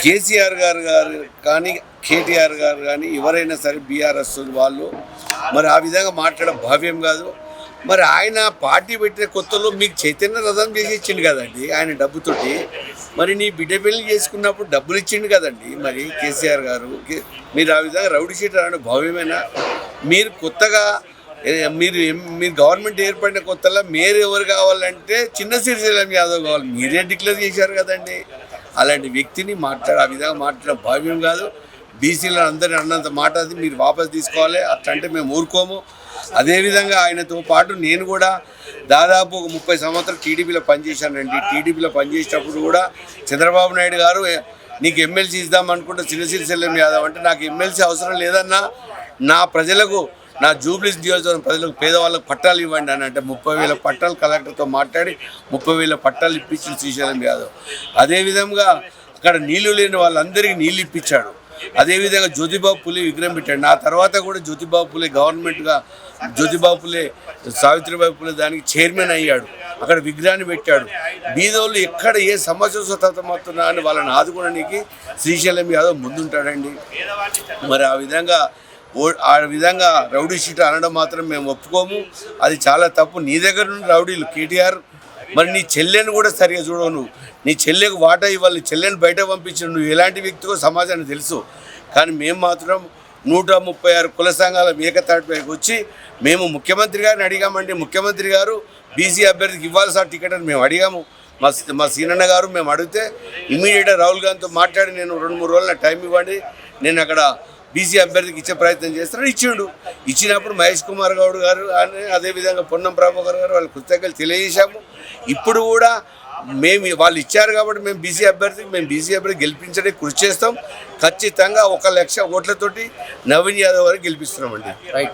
కేసీఆర్ గారు కానీ కేటీఆర్ గారు కానీ ఎవరైనా సరే బీఆర్ఎస్ వాళ్ళు మరి ఆ విధంగా మాట్లాడడం భావ్యం కాదు. మరి ఆయన పార్టీ పెట్టిన కొత్తలో మీకు చైతన్య రథం చేసి ఇచ్చిండు కదండి ఆయన డబ్బుతోటి. మరి నీ బిడ్డ పెళ్లి చేసుకున్నప్పుడు డబ్బులు ఇచ్చిండు కదండి మరి కేసీఆర్ గారు. మీరు ఆ విధంగా రౌడీ షీటర్ అనే భావ్యమేనా? మీరు కొత్తగా మీరు గవర్నమెంట్ ఏర్పడిన కొత్తలో మీరు ఎవరు కావాలంటే చిన్న శ్రీశైలం యాదవ్ కావాలి, మీరే డిక్లేర్ చేశారు కదండి. అలాంటి వ్యక్తిని ఆ విధంగా మాట్లాడడం భావ్యం కాదు. బీసీలను అందరినీ అన్నంత మాట అది మీరు వాపసు తీసుకోవాలి. అట్లంటే మేము ఊరుకోము. అదేవిధంగా ఆయనతో పాటు నేను కూడా దాదాపు ఒక 30 సంవత్సరాలు టీడీపీలో పనిచేశానండి. టీడీపీలో పనిచేసేటప్పుడు కూడా చంద్రబాబు నాయుడు గారు నీకు ఎమ్మెల్సీ ఇద్దామనుకుంటే చిన్న శ్రీశైలం యాదవ్ అంటే నాకు ఎమ్మెల్సీ అవసరం లేదన్నా, నా ప్రజలకు నా జూబ్లీస్ నియోజకవర్గం ప్రజలకు పేదవాళ్ళకు పట్టాలు ఇవ్వండి అని అంటే 30,000 పట్టాలు కలెక్టర్తో మాట్లాడి 30,000 పట్టాలు ఇప్పించిన శ్రీశైలం యాదవ్. అదేవిధంగా అక్కడ నీళ్లు లేని వాళ్ళందరికీ నీళ్ళు ఇప్పించాడు. అదేవిధంగా జ్యోతిబాబు పులే విగ్రహం పెట్టాడు. నా తర్వాత కూడా జ్యోతిబాబు పులే గవర్నమెంట్గా జ్యోతిబాబు పులే సావిత్రిబాయి పులే దానికి చైర్మన్ అయ్యాడు. అక్కడ విగ్రహాన్ని పెట్టాడు. బీదోళ్ళు ఎక్కడ ఏ సమస్య సతమవుతున్నా అని వాళ్ళని ఆదుకోవడానికి శ్రీశైలం యాదవ్ ముందుంటాడండి. మరి ఆ విధంగా రౌడీ షీట్ అనడం మాత్రం మేము ఒప్పుకోము. అది చాలా తప్పు. నీ దగ్గర నుండి రౌడీలు కేటీఆర్, మరి నీ చెల్లెని కూడా సరిగా చూడవు. నువ్వు నీ చెల్లెకు వాటా ఇవ్వాలి, నీ చెల్లెని బయట పంపించు. నువ్వు ఎలాంటి వ్యక్తికో సమాజానికి తెలుసు. కానీ మేము మాత్రం 136 కుల సంఘాల ఏకతాటిపైకి వచ్చి మేము ముఖ్యమంత్రి గారిని అడిగామండి. ముఖ్యమంత్రి గారు బీసీ అభ్యర్థికి ఇవ్వాలి సార్ టికెట్ అని మేము అడిగాము. మా సీనన్న గారు మేము అడిగితే ఇమీడియట్గా రాహుల్ గాంధీతో మాట్లాడి నేను 2-3 రోజుల టైం ఇవ్వండి, నేను అక్కడ బీసీ అభ్యర్థికి ఇచ్చే ప్రయత్నం చేస్తారని ఇచ్చిండు. ఇచ్చినప్పుడు మహేష్ కుమార్ గౌడ్ గారు అదేవిధంగా పొన్నం ప్రభాకర్ గారు వాళ్ళ కృతజ్ఞతలు తెలియజేశాము. ఇప్పుడు కూడా వాళ్ళు ఇచ్చారు కాబట్టి మేము బీసీ అభ్యర్థి గెలిపించడానికి కృషి చేస్తాం. ఖచ్చితంగా 1,00,000 ఓట్లతోటి నవీన్ యాదవ్ గారికి గెలిపిస్తున్నామండి. రైట్.